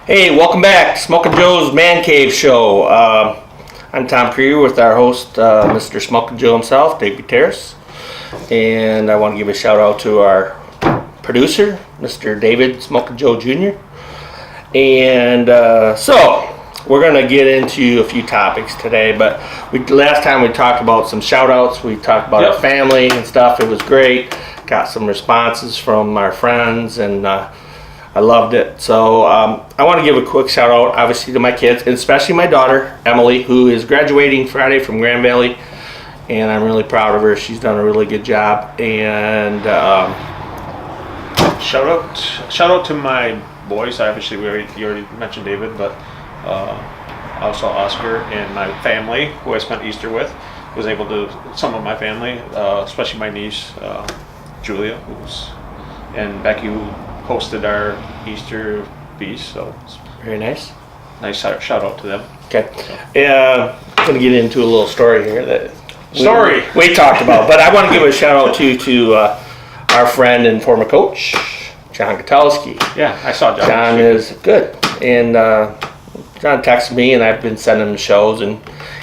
Hey, welcome back to Smokin' Joe's Man Cave Show. I'm Tom Creer with our host, Mr. Smokin' Joe himself, Dave Gutierrez. And I want to give a shout out to our producer, Mr. David Smokin' Joe Jr. And so, we're going to get into a few topics today, but last time we talked about some shout outs. We talked about our family and stuff. It was great. Got some responses from our friends, and I loved it. So I want to give a quick shout out, obviously, to my kids, and especially my daughter, Emily, who is graduating Friday from Grand Valley. And I'm really proud of her. She's done a really good job. And shout out to my boys. Obviously, you already mentioned David, but also Oscar and my family, who I spent Easter with. Was able to, some of my family, especially my niece, Julia, and Becky, who hosted our Easter feast. So it's very nice. Nice shout out to them. Okay. I'm going to get into a little story here that we talked about, but I want to give a shout out to our friend and former coach, John Gutowski. Yeah, I saw John. John is good. And John texted me, and I've been sending him shows, and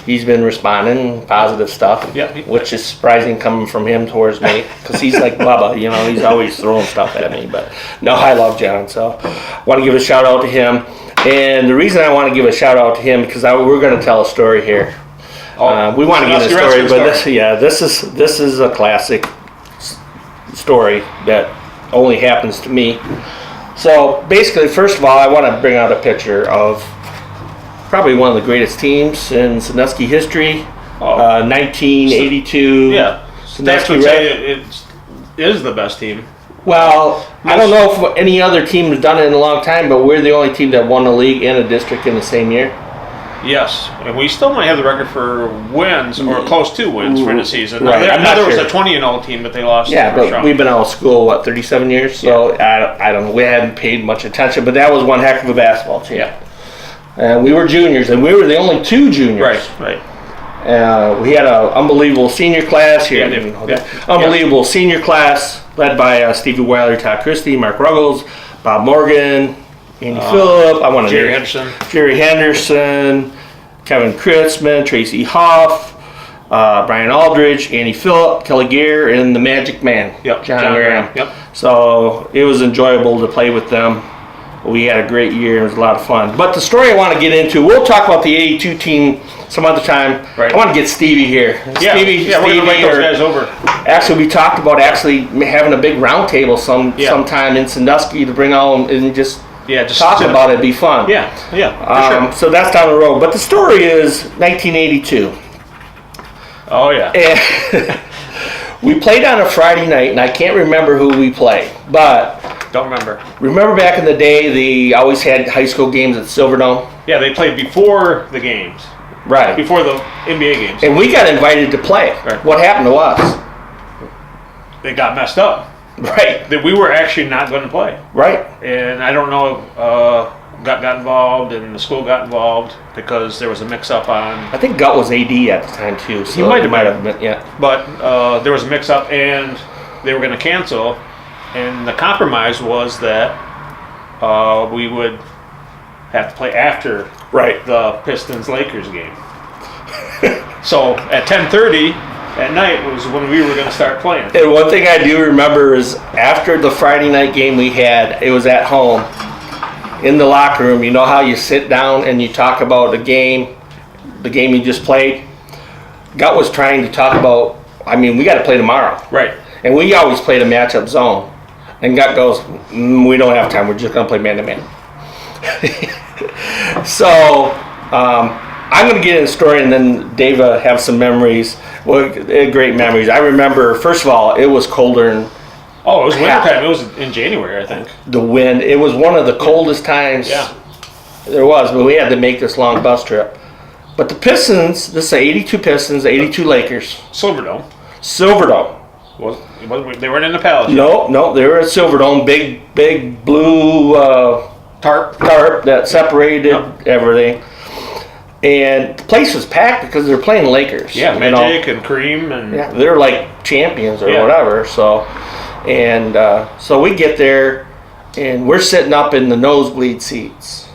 he's been responding positive stuff, which is surprising coming from him towards me, because he's like Bubba, he's always throwing stuff at me. But no, I love John, so I want to give a shout out to him. And the reason I want to give a shout out to him, because we're going to tell a story here. We want to get a story, but this is a classic story that only happens to me. So basically, first of all, I want to bring out a picture of probably one of the greatest teams in Sandusky history. 1982. Sandusky would say it is the best team. Well, I don't know if any other team has done it in a long time, but we're the only team that won the league and a district in the same year. Yes, and we still might have the record for wins, or close to wins for the season. Right. I know there was a 20-0 team, but they lost. Yeah, but we've been out of school, 37 years? So I don't know. We hadn't paid much attention, but that was one heck of a basketball team. Yeah. And we were juniors, and we were the only two juniors. Right. We had an unbelievable senior class here. Unbelievable senior class led by Stevie Weiler, Todd Christie, Mark Ruggles, Bob Morgan, Andy Phillip, Jerry Henderson, Kevin Kritzman, Tracy Hoff, Brian Aldridge, Andy Phillip, Kelly Gear, and the Magic Man, John Graham. So it was enjoyable to play with them. We had a great year. It was a lot of fun. But the story I want to get into, we'll talk about the 82 team some other time. Right. I want to get Stevie here. We're going to invite those guys over. Actually, we talked about having a big round table sometime in Sandusky to bring on and just talk about it. It'd be fun. For sure. So that's down the road. But the story is 1982. Oh, yeah. And we played on a Friday night, and I can't remember who we played, but don't remember. Remember back in the day, they always had high school games at Silverdome? Yeah, they played before the games. Right. Before the NBA games. And we got invited to play. Right. What happened to us? They got messed up. Right. That we were actually not going to play. Right. And I don't know, got involved, and the school got involved because there was a mix-up on... I think Gut was AD at the time, too. So he might have been, yeah. But there was a mix-up, and they were going to cancel. And the compromise was that we would have to play after the Pistons-Lakers game. So at 10:30 at night was when we were going to start playing. And one thing I do remember is after the Friday night game we had, it was at home, in the locker room. You know how you sit down and you talk about the game you just played? Gut was trying to talk about, we got to play tomorrow. Right. And we always played a matchup zone. And Gut goes, we don't have time. We're just going to play man-to-man. So I'm going to get in the story, and then Dave have some memories. Well, great memories. I remember, first of all, it was colder. It was wintertime. It was in January, I think. The wind. It was one of the coldest times there was, but we had to make this long bus trip. But the Pistons, this is 82 Pistons, 82 Lakers. Silverdome. They weren't in the Palace. No, they were at Silverdome, big blue tarp that separated everything. And the place was packed because they were playing the Lakers. Yeah, Magic and Kareem and they were like champions or whatever. So we get there, and we're sitting up in the nosebleed seats.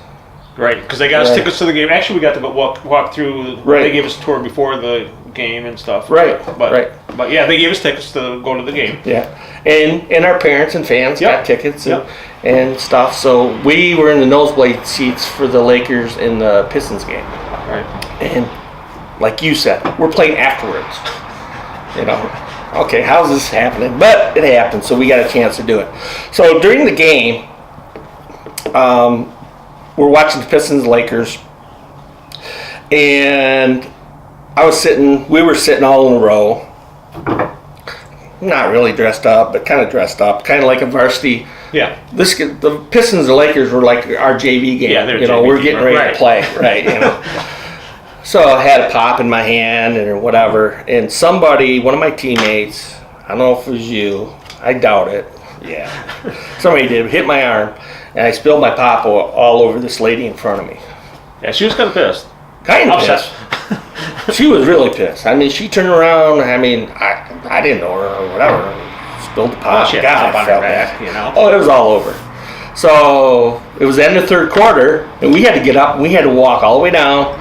Right, because they got us Right. tickets to the game. Actually, we got to go walk through. Right. They gave us a tour before the game and stuff. Right, But, right. But yeah, they gave us tickets to go to the game. Yeah, and our parents and fans Yep. got tickets Yep. and stuff. So we were in the nosebleed seats for the Lakers in the Pistons game. Right. And like you said, we're playing afterwards. You know, okay, how's this happening? But it happened, so we got a chance to do it. So during the game, we're watching the Pistons Lakers, and we were sitting all in a row. Not really dressed up, but kind of dressed up, kind of like a varsity. Yeah. The Pistons and Lakers were like our JV game. Yeah, they're you know, JV we're team, getting ready right. to play, right? You know. So I had a pop in my hand or whatever, and one of my teammates, I don't know if it was you, I doubt it. Yeah, somebody did hit my arm, and I spilled my pop all over this lady in front of me. Yeah, she was kind of pissed. Kind of Upset. pissed. She was really pissed. I mean, she turned around. I mean, I didn't know her or whatever. Spilled the pop. Well, she had God, pop I on her felt back, bad. you know. Oh, it was all over. So it was the end of the third quarter, and we had to get up. And we had to walk all the way down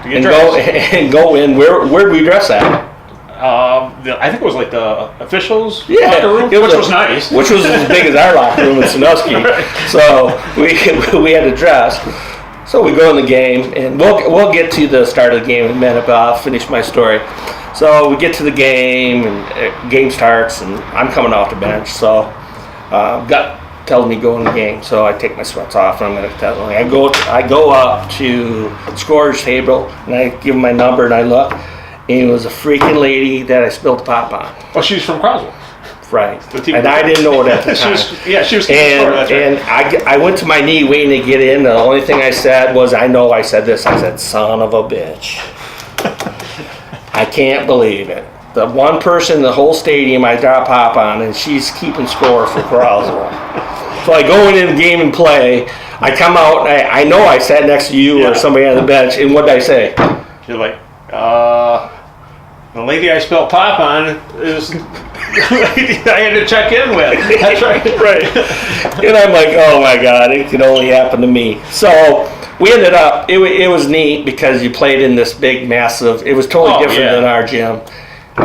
To get and dressed. go in. Where'd we dress at? I think it was like the officials' Yeah, locker room, it which was nice. Which was as big as our locker room in Sandusky. So we had to dress. So we go in the game, and we'll get to the start of the game in a minute, but I'll finish my story. So we get to the game, and game starts, and I'm coming off the bench. So gut tells me go in the game, so I take my sweats off, and I'm going to tell them. I go up to the scorer's table, and I give him my number, and I look, and it was a freaking lady that I spilled the pop on. Well, she's from Croswell. Right. The team- And I didn't know it at the She time. was. And, That's right. and I went to my knee waiting to get in. The only thing I said was, I said this. I said, son of a bitch. I can't believe it. The one person in the whole stadium I drop pop on, and she's keeping score for Croswell. So I go in the game and play. I come out, and I know I sat next to you Yeah. or somebody on the bench, and what did I say? You're like, the lady I spilled pop on is the lady I had to check in with. That's right. Right. And I'm like, oh my God, it could only happen to me. So we ended up, it was neat because you played in this big, massive, it was totally Oh, different yeah. than our gym.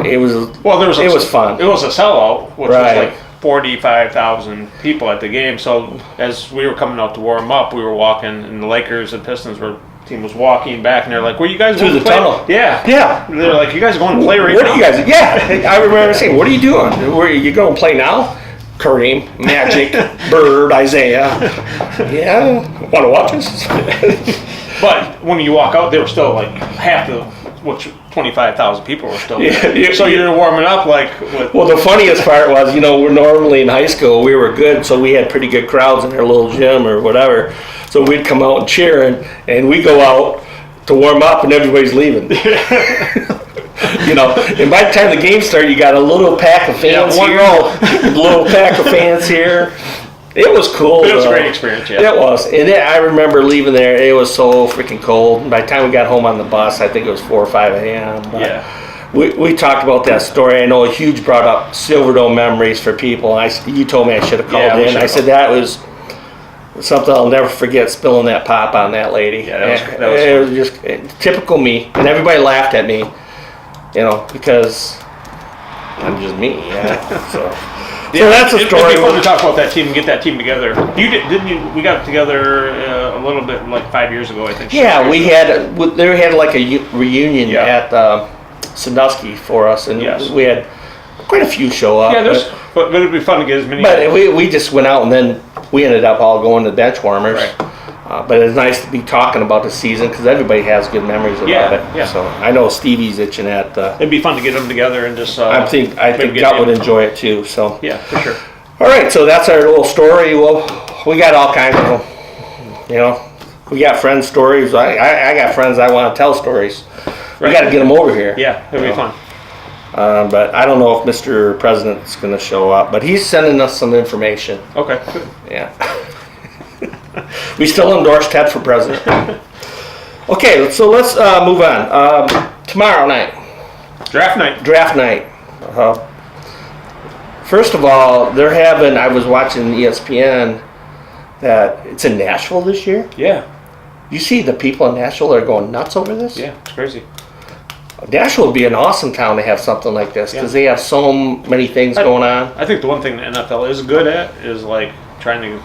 It was, Well, it was fun. It was a sellout, which Right. was like 45,000 people at the game. So as we were coming out to warm up, we were walking, and the Lakers and Pistons team was walking back, and they're like, "Where you guys Through going the to play?" tunnel. Yeah. Yeah. They're like, "You guys are going to play right What now?" are you guys? Yeah, I remember saying, "What are you doing? Where you going to play now?" Kareem, Magic, Bird, Isaiah. Yeah, want to watch us? But when you walk out, they were still like half the, which 25,000 people were still there. Yeah, So yeah. you're warming up like with. Well, the funniest part was, we're normally in high school, we were good, so we had pretty good crowds in our little gym or whatever. So we'd come out and cheer, and we go out to warm up, and everybody's leaving. And by the time the game started, you got a little pack of fans one here, row. a little pack of fans here. It was cool. It was a though. great experience, yeah. It was, and I remember leaving there. It was so freaking cold. And by the time we got home on the bus, I think it was 4 or 5 a.m. But Yeah. we talked about that story. I know Huge brought up Silverdome memories for people. You told me I should have called Yeah, we in. should I have said that was something I'll never forget. Spilling that pop on that lady. Yeah, that was it was just typical me, and everybody laughed at me. Because I'm just me. Yeah. So. So that's a story. It'd be fun to talk about that team and get that team together. Didn't you? We got together a little bit like 5 years ago, I think. Yeah, they had like a reunion Yeah. at Sandusky for us, and Yes. we had quite a few show up. Yeah, but it'd be fun to get as many. But we just went out, and then we ended up all going to bench warmers. Right. But it's nice to be talking about the season because everybody has good memories about Yeah, it. yeah. So I know Stevie's itching at. It'd be fun to get them together and just. I think maybe get Gut would them. enjoy it too. So. Yeah, for sure. All right, so that's our little story. Well, we got all kinds of them. We got friend stories. I got friends I want to tell stories. We Right. got to get them over here. Yeah, it'd be fun. But I don't know if Mr. President's going to show up, but he's sending us some information. Okay. Good. Yeah. We still endorse Ted for president. Okay, so let's move on. Tomorrow night, Draft night. draft night. First of all, I was watching ESPN that it's in Nashville this year. Yeah. You see the people in Nashville are going nuts over this? Yeah, it's crazy. Nashville would be an awesome town to have something like this because they have so many things going on. I think the one thing the NFL is good at is like trying to,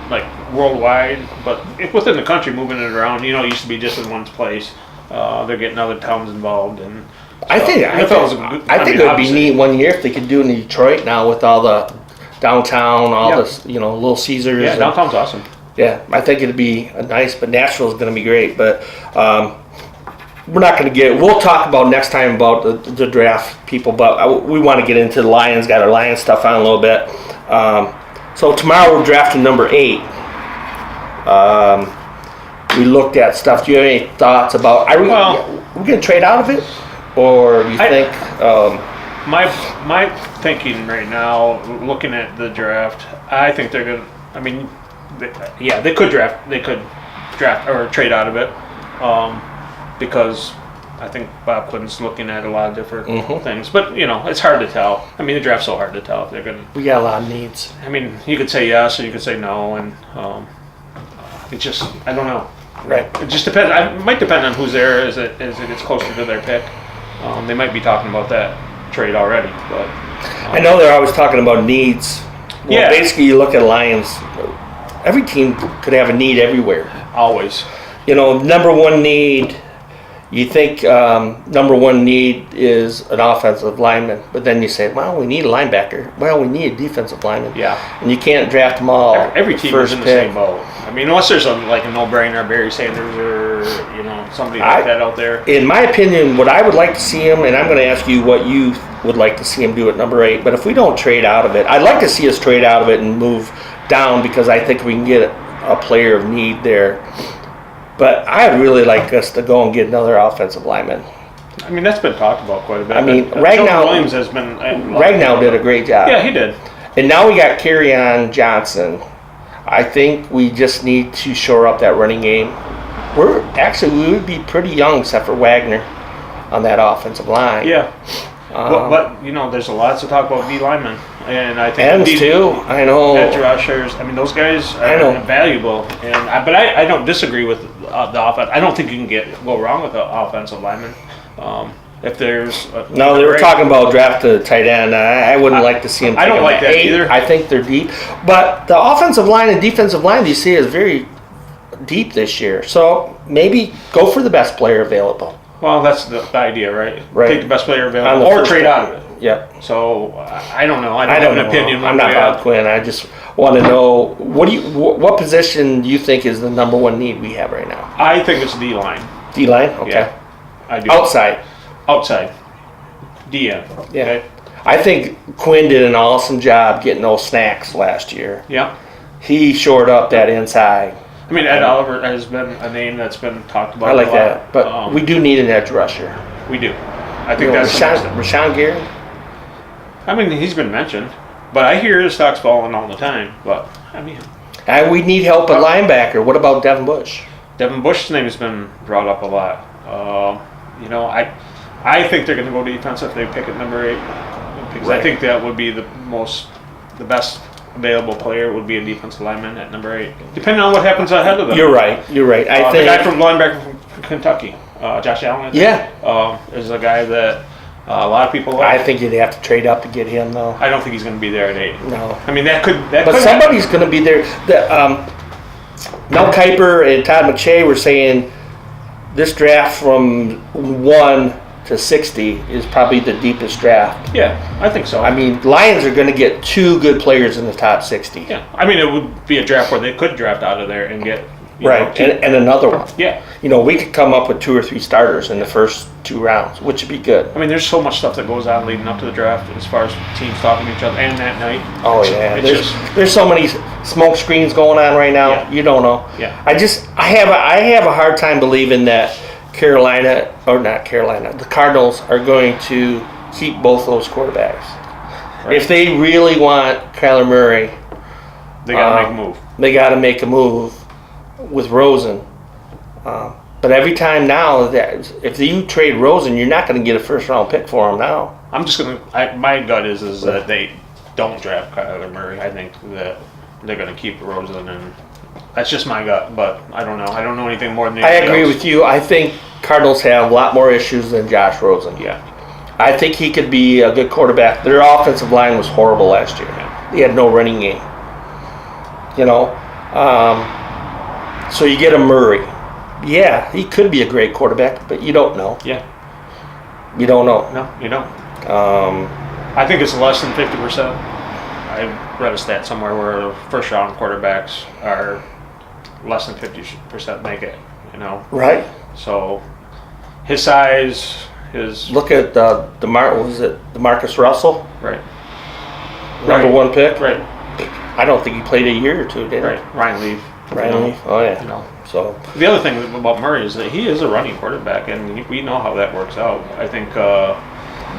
like worldwide, but within the country, moving it around. You know, it used to be just in one place. They're getting other towns involved, and I think it would be neat one year if they could do it in Detroit now with all the downtown, all this, you know, Little Caesars. Yeah, downtown's awesome. Yeah, I think it'd be nice, but Nashville's going to be great. But we're not going to get. We'll talk about next time about the draft people, but we want to get into the Lions. Got our Lions stuff on a little bit. So tomorrow we're drafting number 8. We looked at stuff. Do you have any thoughts about? Are we going to trade out of it, or do you think? My thinking right now, looking at the draft, I think they're going to. I mean, they could draft. They could draft or trade out of it. Because I think Bob Quinn's looking at a lot of different things. But, you know, it's hard to tell. I mean, the draft's so hard to tell if they're going to... We got a lot of needs. I mean, you could say yes or you could say no, and it just... I don't know. Right. It just depends. It might depend on who's there as it gets closer to their pick. They might be talking about that trade already, but... I know they're always talking about needs. Well, basically, you look at Lions, every team could have a need everywhere. Always. You know, number one need... You think number one need is an offensive lineman, but then you say, well, we need a linebacker. Well, we need a defensive lineman. Yeah. And you can't draft them all. Every team is in the same boat. I mean, unless there's a no-brainer, Barry Sanders or, somebody like that out there. In my opinion, what I would like to see him, and I'm going to ask you what you would like to see him do at number 8, but if we don't trade out of it, I'd like to see us trade out of it and move down because I think we can get a player of need there. But I'd really like us to go and get another offensive lineman. I mean, that's been talked about quite a bit. I mean, Ragnow Williams has been... Ragnow did a great job. Yeah, he did. And now we got Kerryon Johnson. I think we just need to shore up that running game. We would be pretty young except for Wagner on that offensive line. Yeah. But there's a lot to talk about D linemen. And I think Adams too. I know. Edge rushers. I mean, those guys are valuable. But I don't disagree with the offense. I don't think you can go wrong with the offensive lineman. If there's no, they were talking about draft a tight end. I wouldn't like to see them. I don't like that either. I think they're deep, but the offensive line and defensive line you see is very deep this year. So maybe go for the best player available. Well, that's the idea, right? Right. Take the best player available or trade out of it. Yep. So I don't know. I don't have an opinion. I'm not Bob Quinn. I just want to know what position do you think is the number one need we have right now? I think it's D line. D line. Okay. Yeah, I do. Outside. DM. Yeah. Okay? I think Quinn did an awesome job getting those snacks last year. Yeah. He shored up that inside. I mean, Ed Oliver has been a name that's been talked about. I like that, but we do need an edge rusher. We do. I think that's Rashawn Gary. I mean, he's been mentioned, but I hear his stock's falling all the time. But I mean, we need help at linebacker. What about Devin Bush? Devin Bush's name has been brought up a lot. I think they're going to go defense if they pick at number 8, because I think that would be the best available player would be a defensive lineman at number 8, depending on what happens ahead of them. You're right. I think the guy from linebacker from Kentucky, Josh Allen. Is a guy that a lot of people like. I think you'd have to trade up to get him, though. I don't think he's going to be there at 8. No. I mean, that could. But somebody's going to be there. Mel Kiper and Todd McShay were saying this draft from 1 to 60 is probably the deepest draft. Yeah, I think so. I mean, Lions are going to get 2 good players in the top 60. Yeah, I mean, it would be a draft where they could draft out of there and get and another one. Yeah, we could come up with 2 or 3 starters in the first 2 rounds, which would be good. I mean, there's so much stuff that goes on leading up to the draft as far as teams talking to each other, and that night. Oh yeah, there's so many smoke screens going on right now. Yeah. You don't know. Yeah, I have a hard time believing that the Cardinals are going to keep both those quarterbacks. Right. If they really want Kyler Murray, they got to make a move. They got to make a move with Rosen. But every time now, if you trade Rosen, you're not going to get a first-round pick for him now. I'm just going to... My gut is that they don't draft Kyler Murray. I think that they're going to keep Rosen and That's just my gut, but I don't know. I don't know anything more than I anybody agree else. with you. I think Cardinals have a lot more issues than Josh Rosen. Yeah. I think he could be a good quarterback. Their offensive line was horrible last year. They had no running game. You know, so you get a Murray. Yeah, he could be a great quarterback, but you don't know. Yeah. You don't know. No, you don't. Um, I think it's less than 50%. I read a stat somewhere where first round quarterbacks are less than 50% make it, right? So his size, his Look at DeMarcus Russell, right, number Right. one pick. right, I don't think he played a year or two, did he? right. Ryan Leaf. Ryan Leaf? Oh yeah. You know. So The other thing about Murray is that he is a running quarterback, and we know how that works out. I think,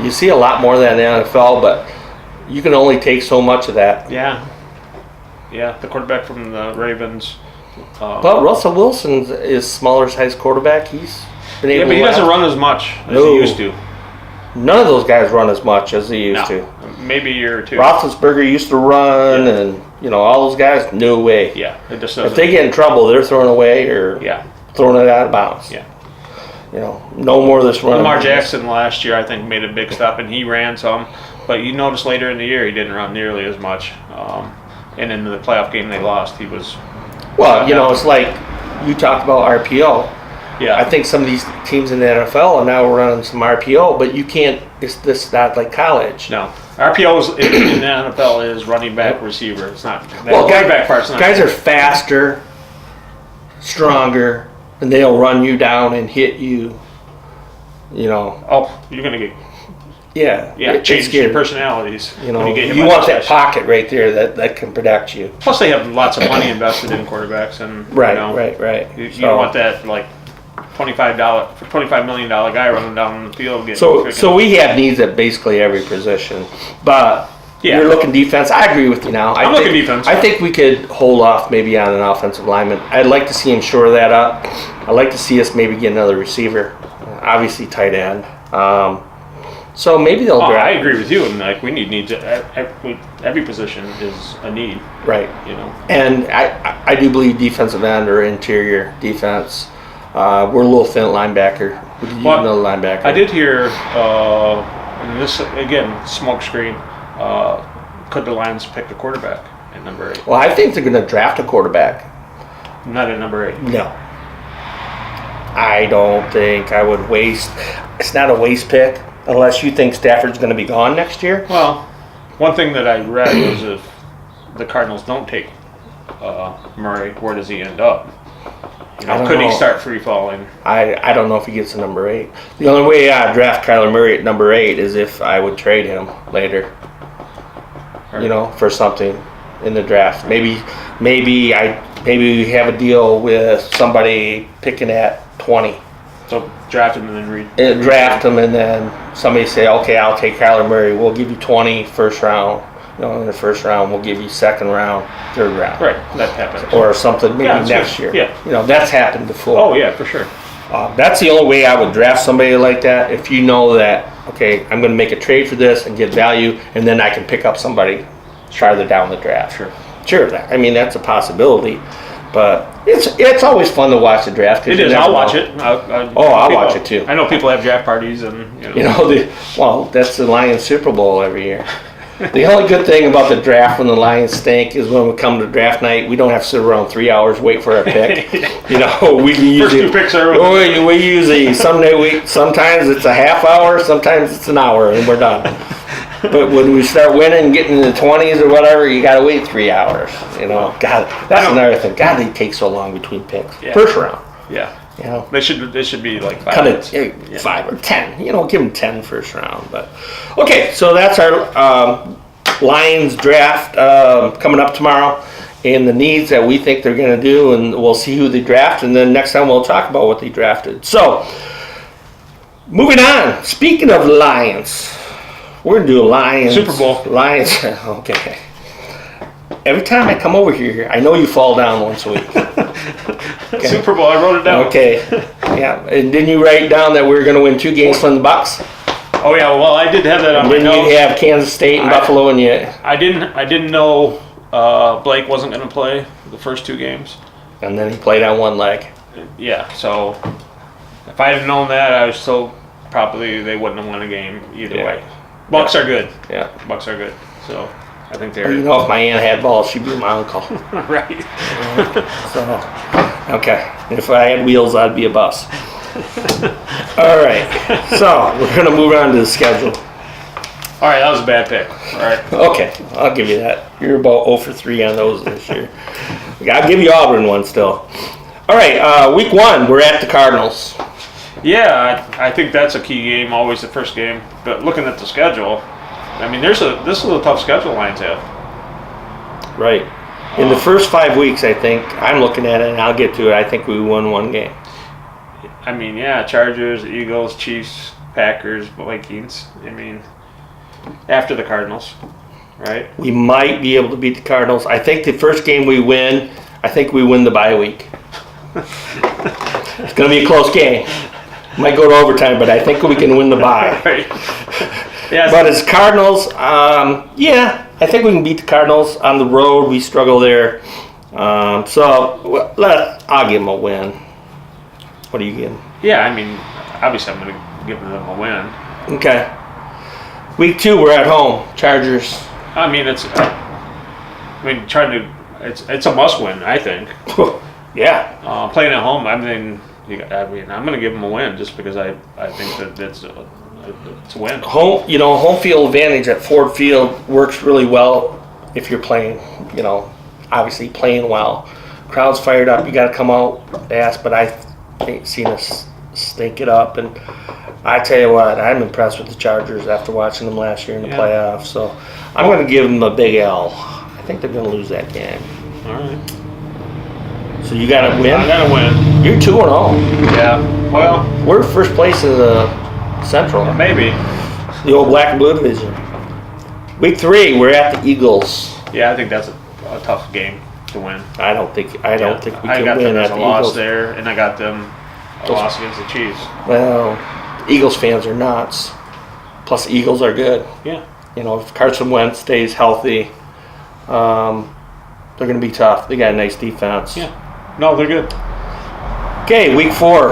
you see a lot more of that in the NFL, but you can only take so much of that. yeah, the quarterback from the Ravens. But Russell Wilson is smaller size quarterback. He's been able Yeah, but to he doesn't last- run as much as No. he used to. None of those guys run as much as they used to. Maybe a year or two. Roethlisberger used to run, and all those guys. No way. Yeah, it just If doesn't. they get in trouble, they're throwing away or Yeah, throwing it out of bounds. yeah. No more of this running. Lamar Jackson last year, I think, made a big stop, and he ran some. But you notice later in the year, he didn't run nearly as much. And in the playoff game they lost, he was. Well, it's like you talked about RPO. Yeah, I think some of these teams in the NFL are now running some RPO, but you can't. It's not like college. no. RPOs in the NFL is running back, receiver. It's not. That Well, running back part's not. guys are faster, stronger, and they'll run you down and hit you. Oh, you're gonna get Yeah. it's change scary. your personalities. when You get hit by want those that guys. pocket right there that can protect you. Plus, they have lots of money invested in quarterbacks, and Right, you know, right. You So- don't want that like $25 million guy running down the field getting. So, freaking- so we have needs at basically every position, but Yeah. you're looking defense. I agree with you now. I'm looking defense. I think we could hold off maybe on an offensive lineman. I'd like to see him shore that up. I'd like to see us maybe get another receiver, obviously tight end. So maybe they'll Oh, draft. I agree with you, and like we need needs. Every position is a need. Right, and I do believe defensive end or interior defense. We're a little thin at linebacker. We could use Well, another linebacker. I did hear, and this again, smoke screen. Could the Lions pick a quarterback at number 8? Well, I think they're going to draft a quarterback. Not at number 8. No. I don't think I would waste. It's not a waste pick unless you think Stafford's going to be gone next year. Well, one thing that I read was if the Cardinals don't take Murray, where does he end up? I don't Could he know. start free falling? I don't know if he gets to number 8. The only way I'd draft Kyler Murray at number 8 is if I would trade him later. For something in the draft. Maybe we have a deal with somebody picking at 20. So draft him and then read. Draft him and then somebody say, okay, I'll take Kyler Murray. We'll give you 20 first round. In the first round, we'll give you second round, third round. Right, that happens. Or something maybe Yeah, that's next good. year. Yeah. That's happened before. Oh yeah, for sure. That's the only way I would draft somebody like that. If you know that, okay, I'm going to make a trade for this and get value, and then I can pick up somebody farther down the draft. Sure. That's a possibility, but it's always fun to watch the draft. 'cause It you is. never I'll know. watch it. I'll watch it too. I know people have draft parties, and That's the Lions Super Bowl every year. The only good thing about the draft when the Lions stink is when we come to draft night, we don't have to sit around 3 hours wait for our pick. We can use First two picks are with we usually sometimes it's a half hour, sometimes it's an hour, and we're done. But when we start winning, getting in the 20s or whatever, you got to wait 3 hours. God, that's another thing. God, they take so long between picks. Yeah. First round. Yeah. They should be like 5 Cut minutes. it 5 or 10. Give them 10 first round. But okay, so that's our Lions draft coming up tomorrow, and the needs that we think they're going to do, and we'll see who they draft, and then next time we'll talk about what they drafted. So, moving on. Speaking of Lions, we're going to do a Lions Super Bowl. Lions. Okay. Every time I come over here, I know you fall down once a week. Okay. Super Bowl. I wrote it down. Okay. Yeah. And didn't you write down that we were going to win 2 games from the Bucks? Oh yeah. Well, I did have that on my Didn't notes. you have Kansas State and Buffalo and you? I didn't know Blake wasn't going to play the first 2 games, And then he played on one leg. Yeah, so if I had known that, I was so probably they wouldn't have won a game either Yeah. way. Bucks are good. Yeah. Bucks are good. So I think You they're know, if my aunt had balls, she'd be my uncle. right. So, okay. If I had wheels, I'd be a bus. All right. So, we're going to move on to the schedule. All right, that was a bad pick. All right. Okay. I'll give you that. You're about 0 for 3 on those this year. I'll give you Auburn one still. All right. Week 1, we're at the Cardinals. Yeah, I think that's a key game, always the first game. But looking at the schedule, I mean, this is a tough schedule Lions have. Right. In the first 5 weeks, I think, I'm looking at it, and I'll get to it, I think we won 1 game. I mean, yeah, Chargers, Eagles, Chiefs, Packers, Vikings. I mean, after the Cardinals, right? We might be able to beat the Cardinals. I think the first game we win, I think we win the bye week. It's going to be a close game. Might go to overtime, but I think we can win the bye. Right. Yeah. But as Cardinals, yeah, I think we can beat the Cardinals. On the road, we struggle there. I'll give them a win. What do you give them? Yeah, I mean, obviously I'm going to give them a win. Okay. Week 2, we're at home. Chargers. I mean, it's a must win, I think. Yeah. Playing at home, I'm going to give them a win just because I think that it's a win. Home field advantage at Ford Field works really well if you're playing, obviously playing well. Crowd's fired up. You got to come out fast, but I ain't seen us stink it up. And I tell you what, I'm impressed with the Chargers after watching them last year in the playoffs. So I'm going to give them a big L. I think they're going to lose that game. All right. So you got to win? I got to win. You're 2-0. Yeah. Well, We're first place in the Central. maybe. The old black and blue division. Week 3, we're at the Eagles. Yeah, I think that's a tough game to win. I don't think we I can got win them at as the a loss Eagles. there, and I got them a loss against the Chiefs. Well, Eagles fans are nuts. Plus, the Eagles are good. Yeah. If Carson Wentz stays healthy, they're going to be tough. They got a nice defense. Yeah. No, they're good. Okay, week 4,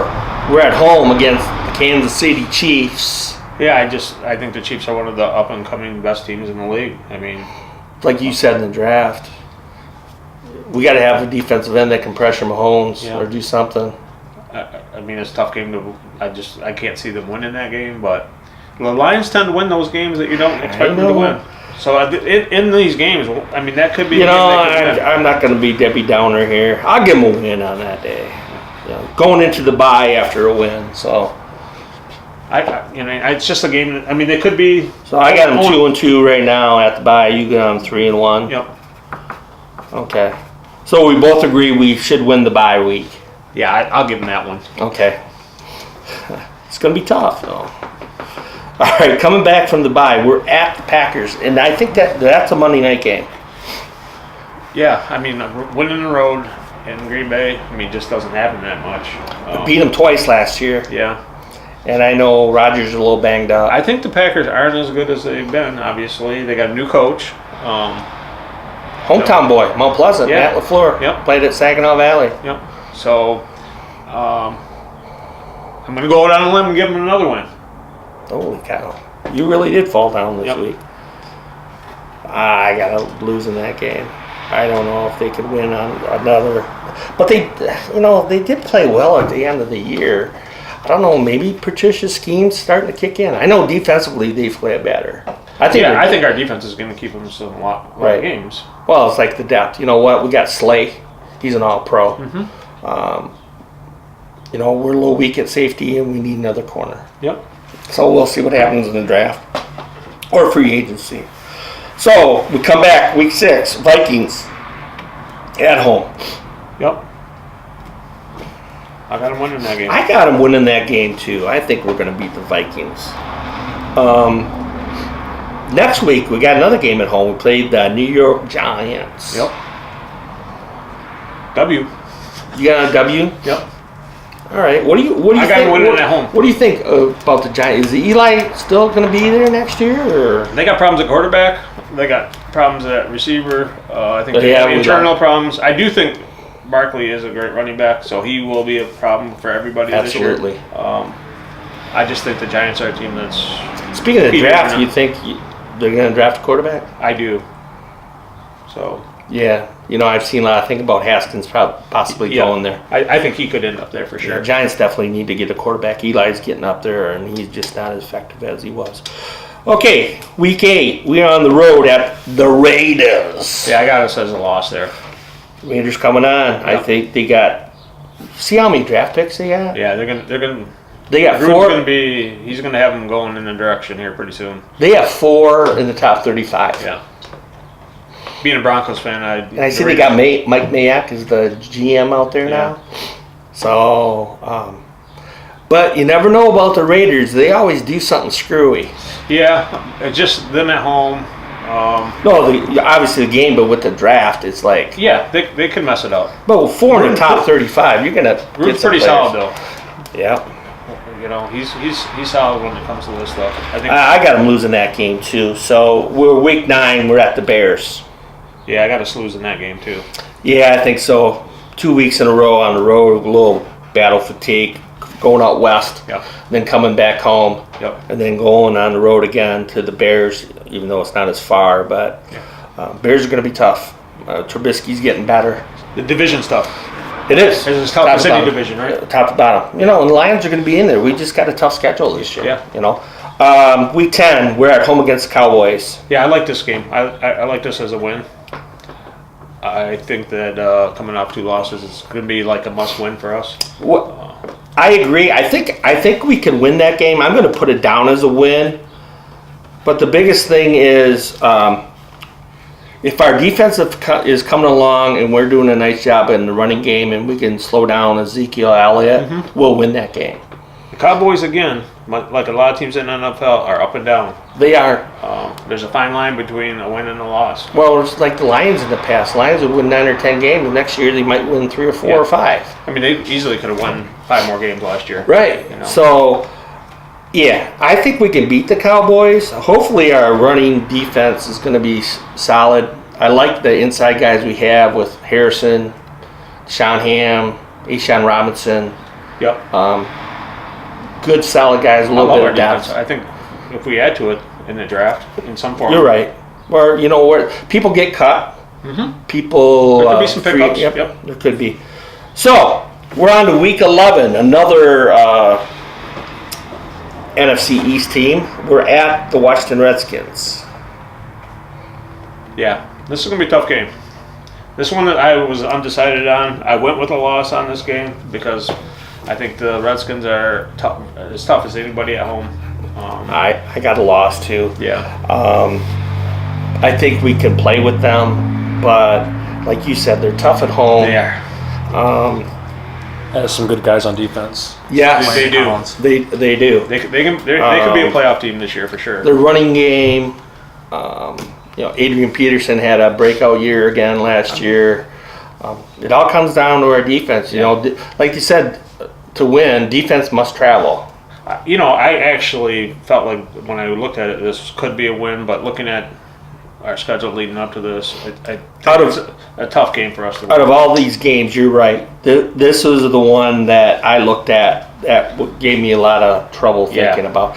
we're at home against the Kansas City Chiefs. Yeah, I think the Chiefs are one of the up and coming best teams in the league. I mean, Like you said in the draft, we got to have a defensive end that can pressure Mahomes or do something. I mean, it's a tough game to. I can't see them winning that game, but the Lions tend to win those games that you don't expect them to win. So in these games, I mean, that could be. I'm not going to be Debbie Downer here. I'll give them a win on that day. Going into the bye after a win, so. It's just a game. I mean, they could be. So I got them 2-2 right now at the bye. You got them 3-1. Yep. Okay. So we both agree we should win the bye week. Yeah, I'll give them that one. Okay. It's going to be tough, though. All right, coming back from the bye, we're at the Packers, and I think that's a Monday night game. Yeah, I mean, winning the road in Green Bay, I mean, just doesn't happen that much. Beat them twice last year. Yeah. And I know Rodgers is a little banged up. I think the Packers aren't as good as they've been, obviously. They got a new coach. Hometown boy, Mount Pleasant, Yeah. Matt LaFleur. Yep. Played at Saginaw Valley. Yep. So, I'm going to go down a limb and give them another win. Holy cow. You really did fall down this week. I got to lose in that game. I don't know if they could win on another. But they did play well at the end of the year. I don't know, maybe Patricia's scheme's starting to kick in. I know defensively they play better. I think our defense is going to keep them to a lot of games. Well, it's like the depth. You know what? We got Slay. He's an all-pro. Mm-hmm. We're a little weak at safety, and we need another corner. Yep. So we'll see what happens in the draft or free agency. So we come back, week 6, Vikings at home. Yep. I got them winning that game. I got them winning that game too. I think we're going to beat the Vikings. Next week we got another game at home. We played the New York Giants. Yep. W. You got a W? Yep. All right. What do you think? I got them winning at home. What do you think about the Giants? Is Eli still going to be there next year? Or? They got problems at quarterback. They got problems at receiver. I think they have we internal problems. I do think Barkley is a great running back, so he will be a problem for everybody Absolutely. this year. I just think the Giants are a team that's. Speaking of the Peter, draft, you know. you think they're going to draft a quarterback? I do. So. Yeah. I've seen a lot of think about Haskins possibly going there. I think he could end up there for sure. The Giants definitely need to get a quarterback. Eli's getting up there, and he's just not as effective as he was. Okay, week 8. We are on the road at the Raiders. Yeah, I got us as a loss there. Raiders coming on. I think they got. See how many draft picks they got? Yeah, they're gonna. They got Gruden's 4. he's gonna have them going in a direction here pretty soon. They have 4 in the top 35. Yeah. Being a Broncos fan, And I see they got Mike Mayock as the GM out there now. So, but you never know about the Raiders. They always do something screwy. Yeah, just them at home. No, obviously the game, but with the draft, it's like. Yeah, they could mess it up. But with 4 in the top 35, you're gonna. Gruden's pretty solid though. Yeah. He's solid when it comes to this stuff. I think. I got them losing that game too. So we're week 9. We're at the Bears. Yeah, I got us losing that game too. Yeah, I think so. 2 weeks in a row on the road, a little battle fatigue, going out west, Yep. then coming back home, Yep. and then going on the road again to the Bears, even though it's not as far. But Bears are going to be tough. Trubisky's getting better. The division stuff. It is. It's top Top as to any bottom. division, right? Top to bottom. And the Lions are going to be in there. We just got a tough schedule this year. Yeah. Week 10, we're at home against the Cowboys. Yeah, I like this game. I like this as a win. I think that coming off 2 losses is going to be like a must-win for us. I agree. I think we can win that game. I'm going to put it down as a win. But the biggest thing is if our defense is coming along and we're doing a nice job in the running game and we can slow down Ezekiel Elliott, we'll win that game. The Cowboys, again, like a lot of teams in the NFL, are up and down. They are. There's a fine line between a win and a loss. Well, it's like the Lions in the past. Lions would win 9 or 10 games. And next year they might win 3 or 4 or 5. I mean, they easily could have won 5 more games last year. Right. So, yeah, I think we can beat the Cowboys. Hopefully our running defense is going to be solid. I like the inside guys we have with Harrison, Sean Ham, Ashawn Robinson. Yep. Good, solid guys, a little bit of depth. I think if we add to it in the draft in some form. You're right. Where where people get cut. People. There could be some pickups. Yep, Yep. there could be. So we're on to week 11. Another NFC East team. We're at the Washington Redskins. Yeah, this is gonna be a tough game. This one that I was undecided on. I went with a loss on this game because I think the Redskins are as tough as anybody at home. I got a loss too. Yeah. I think we can play with them, but like you said, they're tough at home. They are. Has some good guys on defense. Yes, They do. They do. They could be a playoff team this year for sure. The running game. Adrian Peterson had a breakout year again last year. It all comes down to our defense. Like you said, to win, defense must travel. I actually felt like when I looked at it, this could be a win. But looking at our schedule leading up to this, I think it's a tough game for us to win. Out of all these games, you're right. This was the one that I looked at that gave me a lot of trouble thinking about.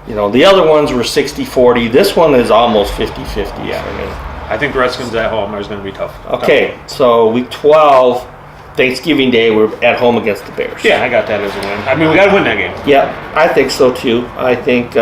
The other ones were 60-40. This one is almost 50-50 Yeah. for me. I think the Redskins at home is going to be tough. Okay, so week 12, Thanksgiving Day, we're at home against the Bears. Yeah, I got that as a win. I mean, we got to win that game. Yeah, I think so too. I think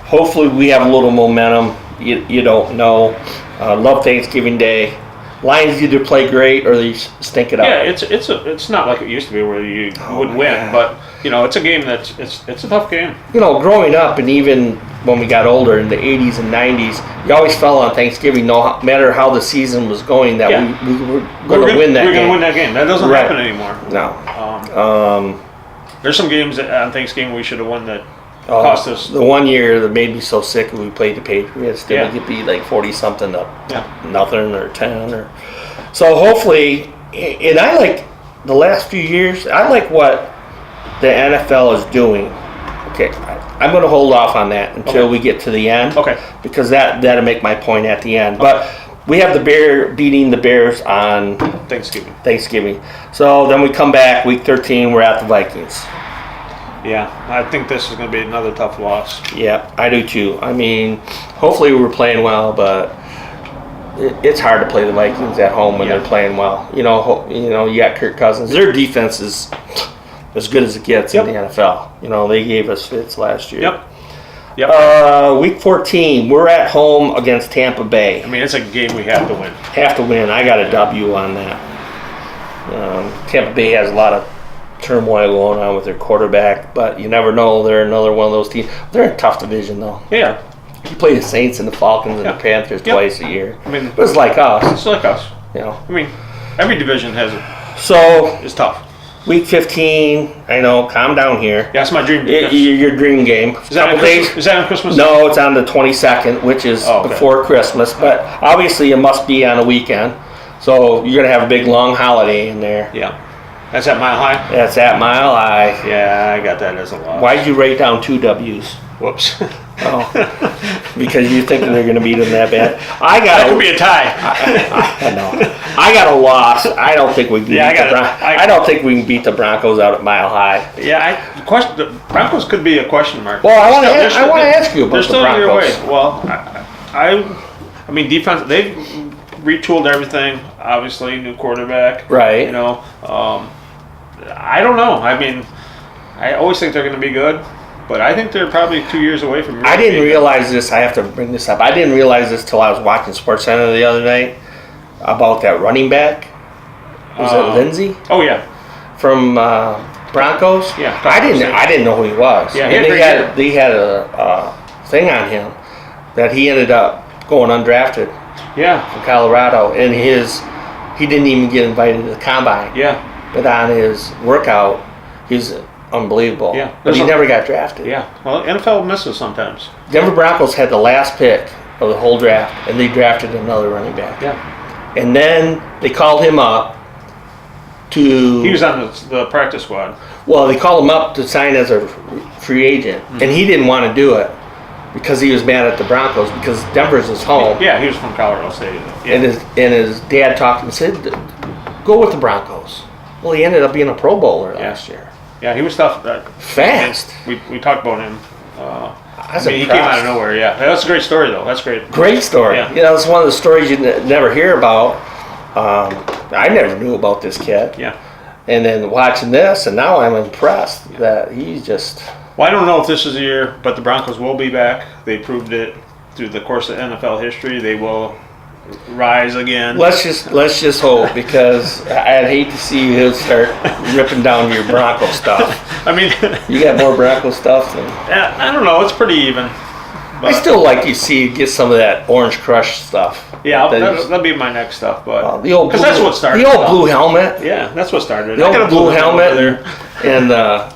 hopefully we have a little momentum. You don't know. Love Thanksgiving Day. Lions either play great or they stink it up. Yeah, it's not like it used to be where you would win, but it's a game that's it's a tough game. Growing up and even when we got older in the 80s and 90s, you always felt on Thanksgiving, no matter how the season was going, that we were going to win that game. We're going to win that game. That doesn't happen anymore. No. There's some games on Thanksgiving we should have won that cost us. The one year that made me so sick when we played the Patriots, it could be like 40-something to nothing or 10. So hopefully, and I like the last few years, I like what the NFL is doing. Okay, I'm going to hold off on that until we get to the end. Okay. Because that'll make my point at the end. But we have beating the Bears on Thanksgiving. So then we come back week 13. We're at the Vikings. Yeah, I think this is going to be another tough loss. Yeah, I do too. I mean, hopefully we're playing well, but it's hard to play the Vikings at home when they're playing well. You got Kirk Cousins. Their defense is as good as it gets in the NFL. They gave us fits last year. Yep. Week 14, we're at home against Tampa Bay. I mean, it's a game we have to win. Have to win. I got a W on that. Tampa Bay has a lot of turmoil going on with their quarterback, but you never know. They're another one of those teams. They're in a tough division, though. Yeah. You play the Saints and the Falcons and the Panthers twice a year. I mean, it's like us. It's like us. I mean, every division is tough. Week 15, I know, calm down here. Yeah, that's my dream. Your dream game. Is that on Christmas? No, it's on the 22nd, which is before Christmas. But obviously it must be on a weekend. So you're going to have a big, long holiday in there. Yeah. That's at Mile High? That's at Mile High. Yeah, I got that as a loss. Why'd you write down 2 W's? Whoops. Oh, because you're thinking they're going to beat them that bad. That could be a tie. I know. I got a loss. I don't think we can. I don't think we can beat the Broncos out at Mile High. Yeah, the Broncos could be a question mark. Well, I want to ask you about the Broncos. They're still in your way. Well, I mean, defense. They've retooled everything. Obviously, new quarterback. Right. I don't know. I mean, I always think they're going to be good. But I think they're probably 2 years away from. I didn't realize this. I have to bring this up. I didn't realize this till I was watching SportsCenter the other night about that running back. Was it Lindsey? Oh yeah, from Broncos. Yeah, I didn't know who he was. Yeah, and they had a thing on him that he ended up going undrafted. Yeah, from Colorado, and he didn't even get invited to the combine. Yeah, but on his workout, he's unbelievable. Yeah. But he never got drafted. Yeah. Well, NFL misses sometimes. Denver Broncos had the last pick of the whole draft, and they drafted another running back. Yeah. And then they called him up to... He was on the practice squad. Well, they called him up to sign as a free agent, and he didn't want to do it because he was mad at the Broncos because Denver's his home. Yeah, he was from Colorado State. Yeah. And his dad talked to him and said, go with the Broncos. Well, he ended up being a Pro Bowler last year. Yeah, he was tough. Fast. We talked about him. He came out of nowhere. Yeah, that's a great story though. That's great. Great story. Yeah. It's one of the stories you never hear about. I never knew about this kid. Yeah. And then watching this, and now I'm impressed that he's just. Well, I don't know if this is the year, but the Broncos will be back. They proved it through the course of NFL history. They will rise again. Let's just hope, because I'd hate to see you start ripping down your Bronco stuff. I mean, you got more Bronco stuff than. I don't know. It's pretty even. But I still like to see get some of that Orange Crush stuff. Yeah, that'll be my next stuff. But because that's what started. The old blue helmet. Yeah, that's what started. The old blue helmet and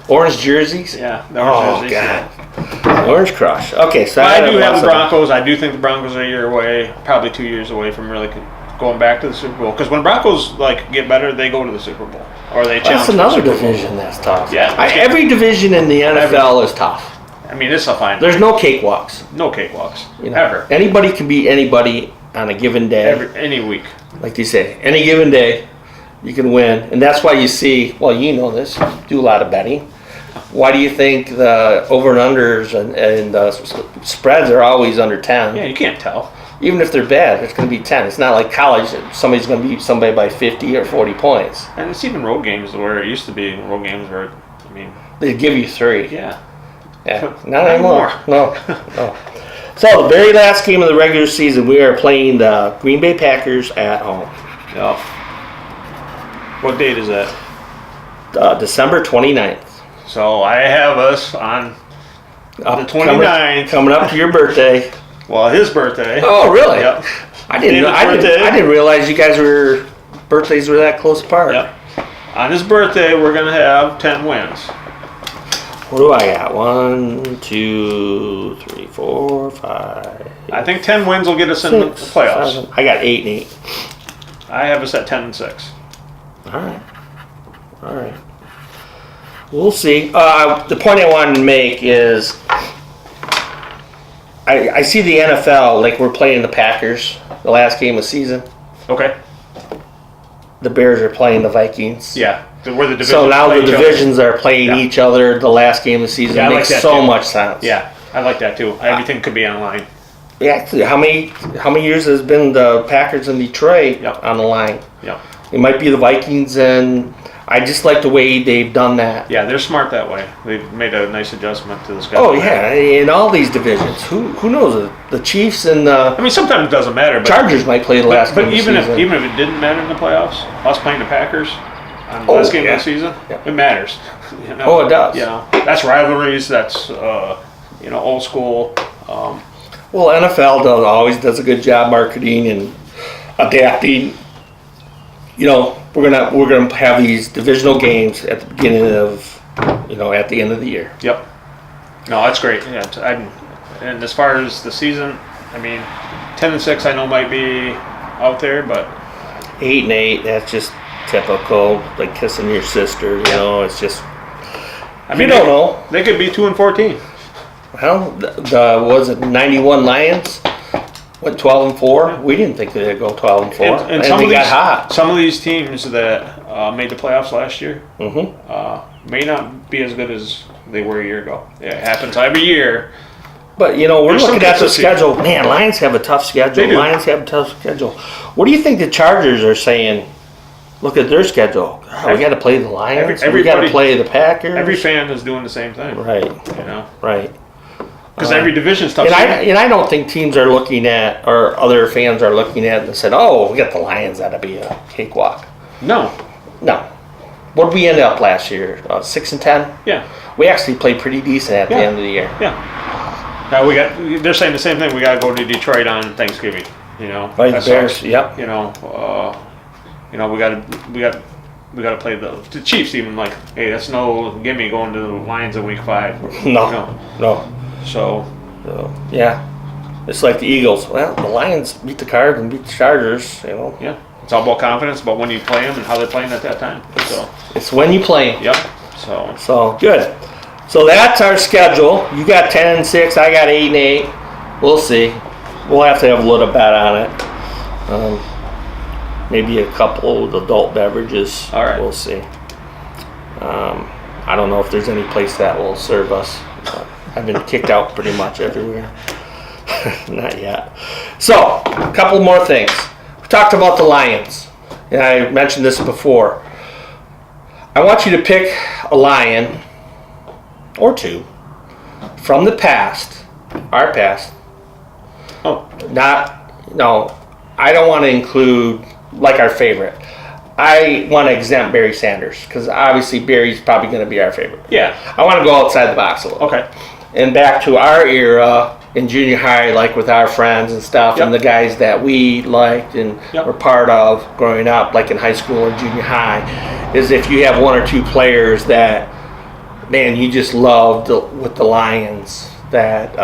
orange jerseys. Yeah, the orange jerseys. God. Orange Crush. Okay, so I do have the Broncos. I do think the Broncos are a year away, probably 2 years away from really going back to the Super Bowl. Because when Broncos get better, they go to the Super Bowl or they challenge. That's another division that's tough. Yeah, every division in the NFL is tough. I mean, it's a fine. There's no cakewalks. No cakewalks. Ever. Anybody can beat anybody on a given day. Any week. Like they say, any given day, you can win, and that's why you see. Well, you know this. You do a lot of betting. Why do you think the over and unders and the spreads are always under 10? Yeah, you can't tell. Even if they're bad, it's going to be 10. It's not like college that somebody's going to beat somebody by 50 or 40 points. And it's even road games where it used to be road games where, they give you 3. Yeah. Yeah, not anymore. No. So the very last game of the regular season, we are playing the Green Bay Packers at home. Yep. What date is that? December 29th. So I have us on the 29th. Coming up to your birthday. Well, his birthday. Oh, really? Yep. I didn't realize you guys birthdays were that close apart. Yep. On his birthday, we're going to have 10 wins. What do I got? 1, 2, 3, 4, 5. I think 10 wins will get us in the playoffs. 7. I got 8 and 8. I have us at 10 and 6. All right. We'll see. The point I wanted to make is, I I see the NFL like we're playing the Packers the last game of the season. Okay. The Bears are playing the Vikings. Yeah. Where the divisions So now play the each other. divisions are playing Yeah. each other the last game of the season. Yeah, I like Makes that so too. much sense. Yeah, I like that too. Everything could be online. Yeah. Actually, how many years has been the Packers and Detroit Yep. on the line? Yeah. It might be the Vikings, and I just like the way they've done that. Yeah, they're smart that way. They've made a nice adjustment to the schedule. Oh yeah, in all these divisions, who knows? The Chiefs and the I mean, sometimes it doesn't matter, but Chargers might play the last but game even of the season. if it didn't matter in the playoffs, us playing the Packers on the Oh, last game yeah. of the season, Yeah. it matters. You know? Oh, it does. You know, that's rivalries. That's old school. Well, NFL always does a good job marketing and adapting. You know, we're gonna have these divisional games at the beginning of, at the end of the year. Yep. No, that's great. Yeah, and as far as the season, I mean, 10-6, I know might be out there, but 8-8, that's just typical, like kissing your sister. You know, it's just I mean, you don't know. They could be 2-14. Well, the was it 91 Lions went 12-4. We didn't think they'd go 12-4, and some they of got these, hot. Some of these teams that made the playoffs last year Mm-hmm. may not be as good as they were a year ago. Yeah, it happens every year. But we're There's some looking at the consistency. schedule. Man, Lions have a tough schedule. They do. Lions have a tough schedule. What do you think the Chargers are saying? Look at their schedule. Oh, we got to play the Lions. We got to everybody- play the Packers. Every fan is doing the same thing. Right, You know, right. because every division's tough. And I don't think teams are looking at, or other fans are looking at and said, "Oh, we got the Lions. That'll be a cakewalk." No. No. What did we end up last year? 6-10. Yeah. We actually played pretty decent at the Yeah. end of the year. Yeah. Now they're saying the same thing. We got to go to Detroit on Thanksgiving. You know. Right, That the Bears. sucks. Yep. You know. We got to play the Chiefs. Even like, hey, that's no gimme going to the Lions in Week 5. No. So So, yeah. It's like the Eagles. Well, the Lions beat the Cards and beat the Chargers. yeah, it's all about confidence, about when you play them and how they're playing at that time. So It's when you play 'em. yep. So So good. So that's our schedule. You got 10-6. I got 8-8. We'll see. We'll have to have a little bet on it. Maybe a couple of adult beverages. All right. We'll see. I don't know if there's any place that will serve us. I've been kicked out pretty much everywhere. Not yet. So, a couple more things. We talked about the Lions. And I mentioned this before. I want you to pick a lion or two from the past, our past. oh I don't want to include like our favorite. I want to exempt Barry Sanders because obviously Barry's probably going to be our favorite. yeah. I want to go outside the box a little. Okay. And back to our era in junior high, like with our friends and stuff, Yep. and the guys that we liked and Yep. were part of growing up, like in high school or junior high, is if you have one or two players that, man, you just loved with the Lions that,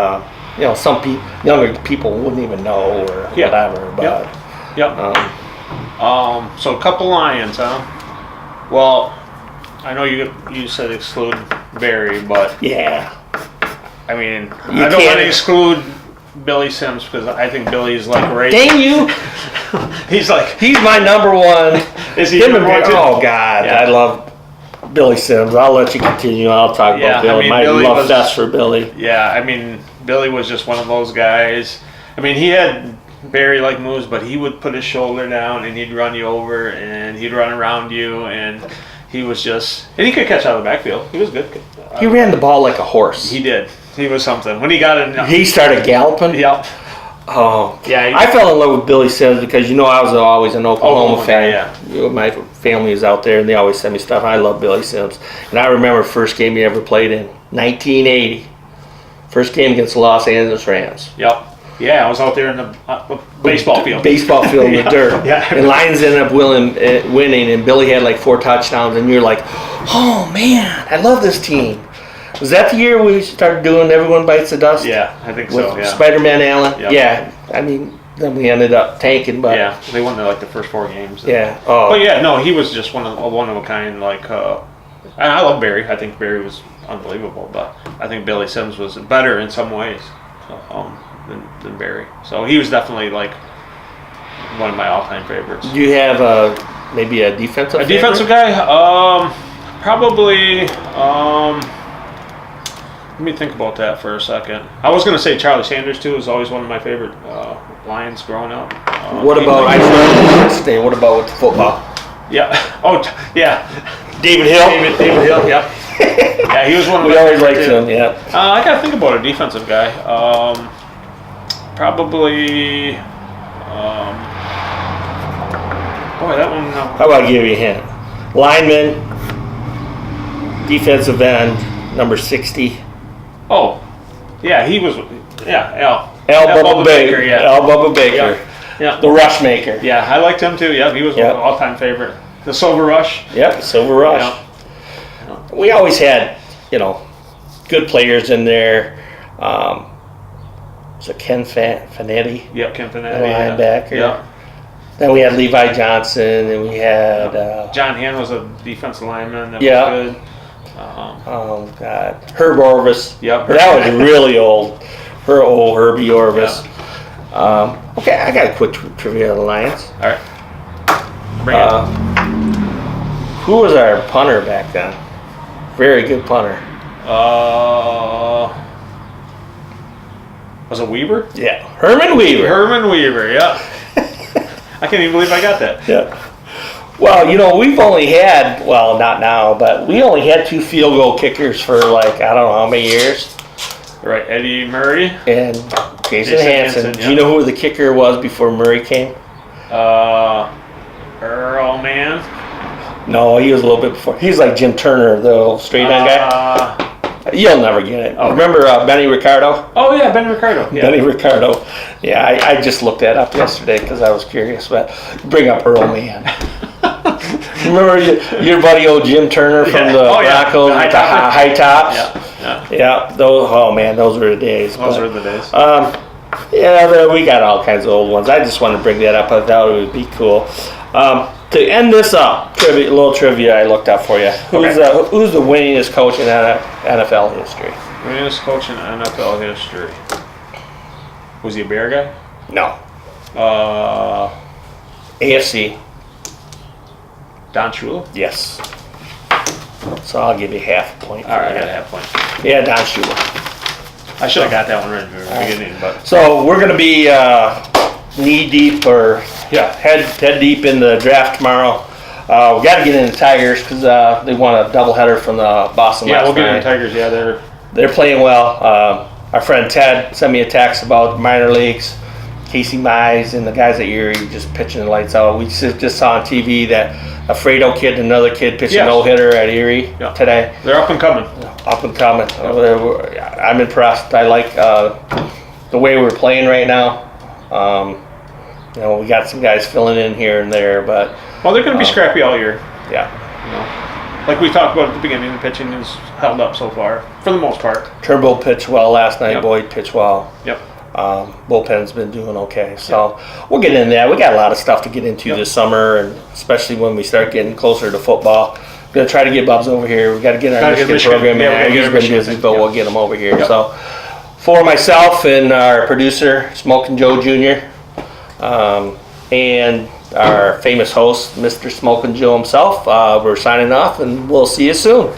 some younger people wouldn't even know or Yeah. whatever. But Yep. So a couple Lions, huh? Well, I know you said exclude Barry, but yeah, I mean, You I don't want can't- to exclude Billy Sims because I think Billy's like right. dang you, He's like, he's my number one. is he Him number and one too? oh God, Yeah. I love Billy Sims. I'll let you continue. I'll talk Yeah, about Billy. I mean, My Billy love was- fest for Billy. Yeah, I mean, Billy was just one of those guys. I mean, he had Barry like moves, but he would put his shoulder down and he'd run you over and he'd run around you and he was just, and he could catch out of the backfield. He was good. He ran the ball like a horse. He did. He was something. When he got in, He started galloping. yep. Oh, Yeah, he- I fell in love with Billy Sims because I was always an Oklahoma Oklahoma fan. guy, My family is out there and they always send me stuff. I love Billy Sims, and I remember first game he ever played in 1980. First game against the Los Angeles Rams. Yep. Yeah, I was out there in the baseball field. Baseball field in the Yeah, dirt. yeah. And Lions ended up winning, and Billy had like 4 touchdowns, and you're like, oh man, I love this team. Was that the year we started doing Everyone Bites the Dust? Yeah, I think With so. Yeah. Spider-Man Allen? Yep. Yeah. I mean, then we ended up tanking, but Yeah, they won like the first 4 games. yeah. Oh, But yeah, no, he was just one of a kind. Like, and I love Barry. I think Barry was unbelievable, but I think Billy Sims was better in some ways. than Barry. So he was definitely like one of my all-time favorites. Do you have maybe a defensive? A defensive guy? Probably. Let me think about that for a second. I was going to say Charlie Sanders too. Was always one of my favorite Lions growing up. What about What about with the football? Yeah. Oh, yeah. David Hill. David Hill. Yep. Yeah, he was one of We my always favorites, liked too. him. Yeah. I gotta think about a defensive guy. Probably. Boy, that one. How about I give you a hint? Lineman, defensive end, number 60. Oh, yeah, he was. Yeah, Al Bubba Baker. Yeah. Al Bubba Baker. Yeah. Yeah. The rush maker. Yeah, I liked him too. Yeah, he was Yep. one of my all-time favorite. The Silver Rush. Yep, Silver Rush. Yeah. We always had, good players in there. So Ken Fanetti, Yep, Ken the Fanetti. linebacker. Yeah. Then we had Levi Johnson, and we had John Hand was a defensive lineman. That Yeah. was good. oh God, Herb Orvis. Yep. That was really old. Herbie Orvis. Okay, I got a quick trivia of the Lions. All right. Bring it. Who was our punter back then? Very good punter. Was it Weaver? Yeah, Herman Weaver. Herman Weaver. Yeah. I can't even believe I got that. Yeah. Well, we've only had, well, not now, but we only had 2 field goal kickers for I don't know how many years. Right, Eddie Murray. And Jason Hansen, Hansen. Do yeah. you know who the kicker was before Murray came? Earl Mann. No, he was a little bit before. He's like Jim Turner, the straight on guy. You'll never get it. Oh. Remember Benny Ricardo? Oh yeah, Ben Ricardo. Yeah. Benny Ricardo. Yeah, I just looked that up yesterday because I was curious. But bring up Earl Mann. Remember your buddy old Jim Turner from the Broncos, The with the high tops? Yeah. Yeah, those were the days. Those were the days. We got all kinds of old ones. I just wanted to bring that up. I thought it would be cool. To end this up, a little trivia I looked up for you. Who's the winningest coach in NFL history? Winningest coach in NFL history. Was he a Bear guy? No. AFC. Don Shula? Yes. So I'll give you half a point. All right, I got a half point. Yeah, Don Shula. I should have got that one right in the beginning, but So we're going to be knee deep or head deep in the draft tomorrow. We got to get in the Tigers because they won a doubleheader from the Boston last we'll get night. in the Tigers. Yeah, They're playing well. Our friend Ted sent me a text about minor leagues. Casey Mize and the guys at Erie just pitching the lights out. We just saw on TV that a Fredo kid, another kid pitching Yes. no-hitter at Erie today. they're up and coming. Up and coming. I'm impressed. I like the way we're playing right now. We got some guys filling in here and there, but Well, they're going to be scrappy all year. yeah. Like we talked about at the beginning, the pitching is held up so far, for the most part. Turnbull pitched well last night. Yep. Boyd pitched well. Yep. Bullpen's been doing okay. So we'll get in there. We got a lot of stuff to get into this summer, and especially when we start getting closer to football. We're going to try to get Bubs over here. We got to get our Michigan program in. Yeah, we gotta get He's our been Michigan busy, thing. but we'll get him over here. So for myself and our producer, Smokin' Joe Jr., and our famous host, Mr. Smokin' Joe himself, we're signing off, and we'll see you soon.